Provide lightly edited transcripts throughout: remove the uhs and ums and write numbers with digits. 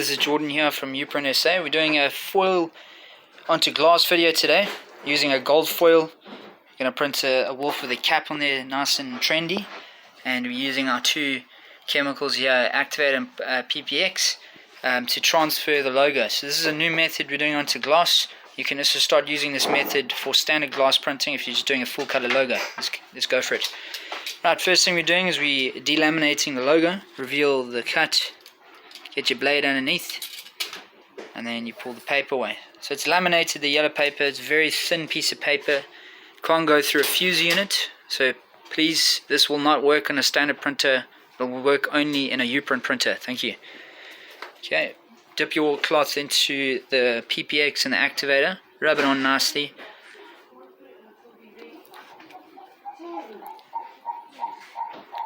this is Jordan here from Uprint SA. We're doing a foil onto glass video today using a gold foil. We're going to print a wolf with a cap on there, nice and trendy. And we're using our two chemicals here, activator and PPX, to transfer the logo. So this is a new method we're doing onto glass. You can also start using this method for standard glass printing if you're just doing a full color logo. Let's go for it. Right, first thing we're doing is we're delaminating the logo. Reveal the cut, get your blade underneath, and then you pull the paper away. So it's laminated, the yellow paper. It's a very thin piece of paper. Can't go through a fuse unit, so please, this will not work on a standard printer. It will work only in a Uprint printer. Thank you. Okay, dip your cloth into the PPX and the activator, rub it on nicely.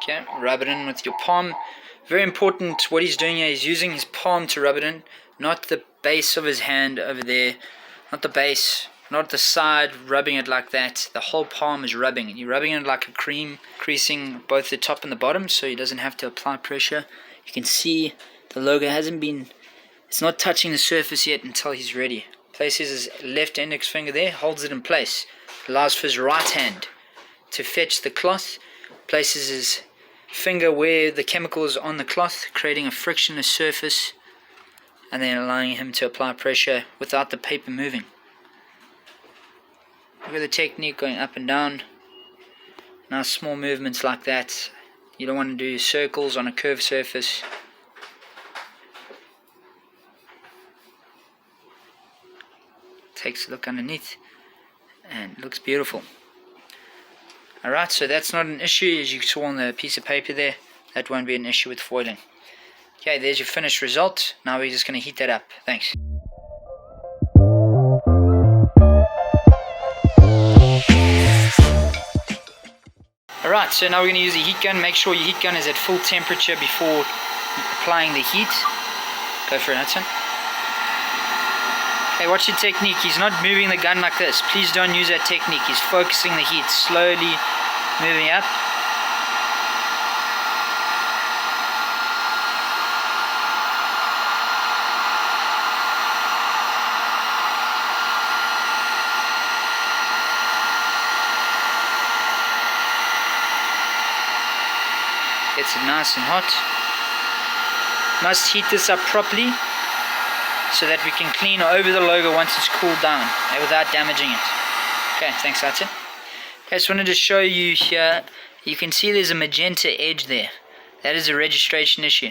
Okay, rub it in with your palm. Very important, what he's doing here, he's using his palm to rub it in, not the base of his hand over there, not the base, not the side, rubbing it like that. The whole palm is rubbing. You're rubbing it like a cream, creasing both the top and the bottom so he doesn't have to apply pressure. You can see the logo it's not touching the surface yet until he's ready. Places his left index finger there, holds it in place. Allows for his right hand to fetch the cloth, places his finger where the chemical is on the cloth, creating a frictionless surface, and then allowing him to apply pressure without the paper moving. Look at the technique going up and down. Now small movements like that. You don't want to do circles on a curved surface. Takes a look underneath and looks beautiful. Alright, so that's not an issue, as you saw on the piece of paper there. That won't be an issue with foiling. Okay, there's your finished result. Now we're just going to heat that up. Thanks. Alright, so now we're going to use the heat gun. Make sure your heat gun is at full temperature before applying the heat. Go for it, Hudson. Okay, watch your technique. He's not moving the gun like this. Please don't use that technique. He's focusing the heat, slowly moving up. Gets it nice and hot. Must heat this up properly so that we can clean over the logo once it's cooled down without damaging it. Okay, thanks, that's it. Okay, I just wanted to show you here, you can see there's a magenta edge there. That is a registration issue.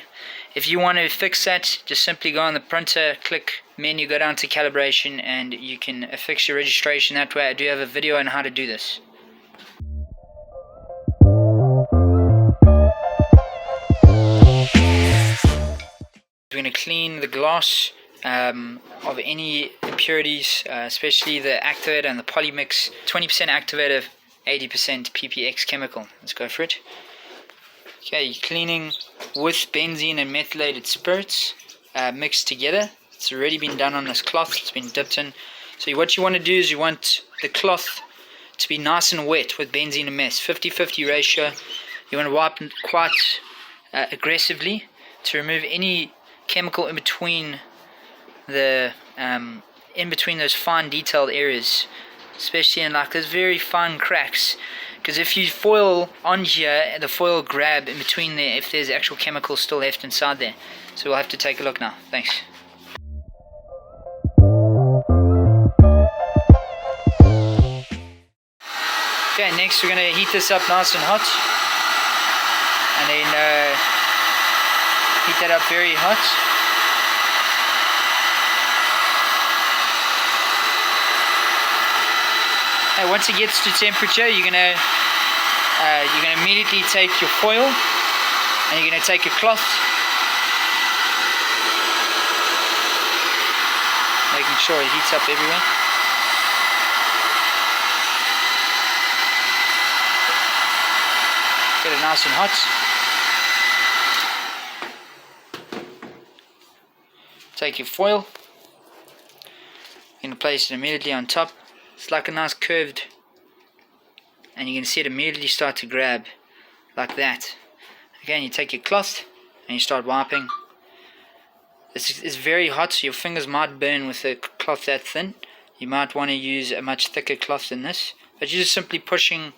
If you want to fix that, just simply go on the printer, click menu, go down to calibration, and you can fix your registration that way. I do have a video on how to do this. We're going to clean the glass of any impurities, especially the activator and the polymix. 20% activator, 80% PPX chemical. Let's go for it. Okay, you're cleaning with benzene and methylated spirits mixed together. It's already been done on this cloth. It's been dipped in. So what you want to do is you want the cloth to be nice and wet with benzene and meth. 50-50 ratio. You want to wipe quite aggressively to remove any chemical in between those fine detailed areas, especially in like those very fine cracks, because if you foil on here, the foil will grab in between there if there's actual chemical still left inside there. So we'll have to take a look now. Thanks. Okay, next we're going to heat this up nice and hot, and then heat that up very hot. Once it gets to temperature, you're gonna immediately take your foil and you're gonna take a cloth, making sure it heats up everywhere. Get it nice and hot. Take your foil, you're gonna place it immediately on top. It's like a nice curved, and you can see it immediately start to grab like that. Again, you take your cloth and you start wiping It's very hot, so your fingers might burn with a cloth that thin. You might want to use a much thicker cloth than this. But you're just simply pushing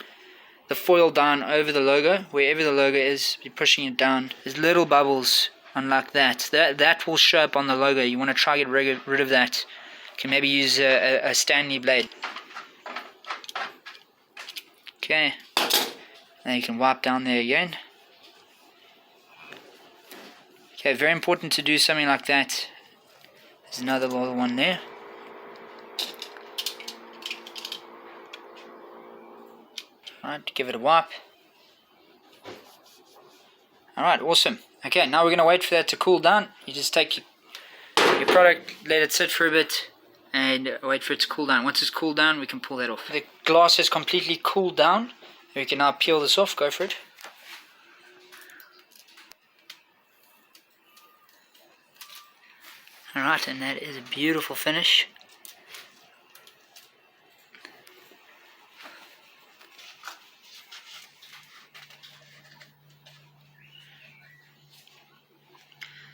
the foil down over the logo. Wherever the logo is, you're pushing it down. There's little bubbles, unlike that. That will show up on the logo. You want to try to get rid of that. You can maybe use a Stanley blade. Okay. Now you can wipe down there again. Okay, very important to do something like that. There's another little one there. Alright, give it a wipe. Alright, awesome. Okay, now we're going to wait for that to cool down. You just take your product, let it sit for a bit, and wait for it to cool down. Once it's cooled down, we can pull that off. The glass has completely cooled down. We can now peel this off. Go for it. Alright, and that is a beautiful finish.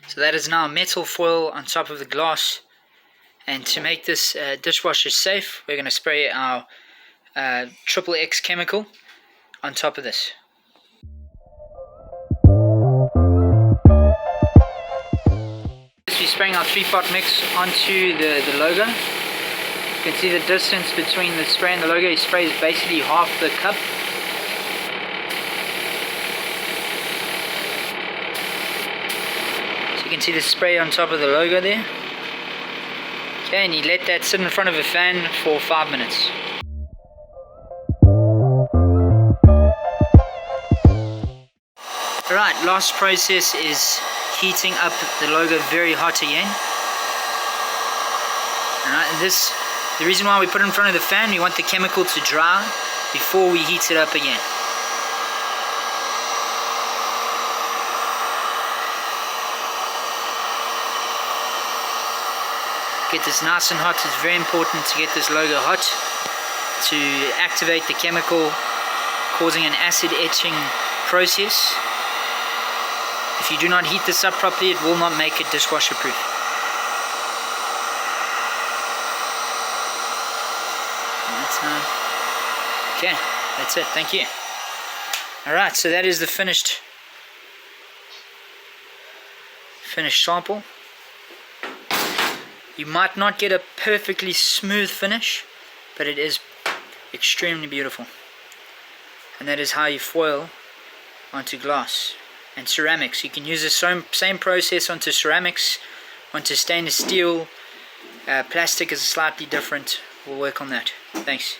So that is now metal foil on top of the glass. And to make this dishwasher safe, we're going to spray our XXX chemical on top of this. We're spraying our 3-part mix onto the logo. You can see the distance between the spray and the logo. He sprays basically half the cup. So you can see the spray on top of the logo there. Okay, and you let that sit in front of a fan for 5 minutes. Alright, last process is heating up the logo very hot again. Alright, and the reason why we put it in front of the fan, we want the chemical to dry before we heat it up again. Get this nice and hot. It's very important to get this logo hot to activate the chemical, causing an acid etching process. If you do not heat this up properly, it will not make it dishwasher proof. Okay, that's it. Thank you. Alright, so that is the finished sample. You might not get a perfectly smooth finish, but it is extremely beautiful. And that is how you foil onto glass and ceramics. You can use the same process onto ceramics, onto stainless steel. Plastic is slightly different. We'll work on that. Thanks.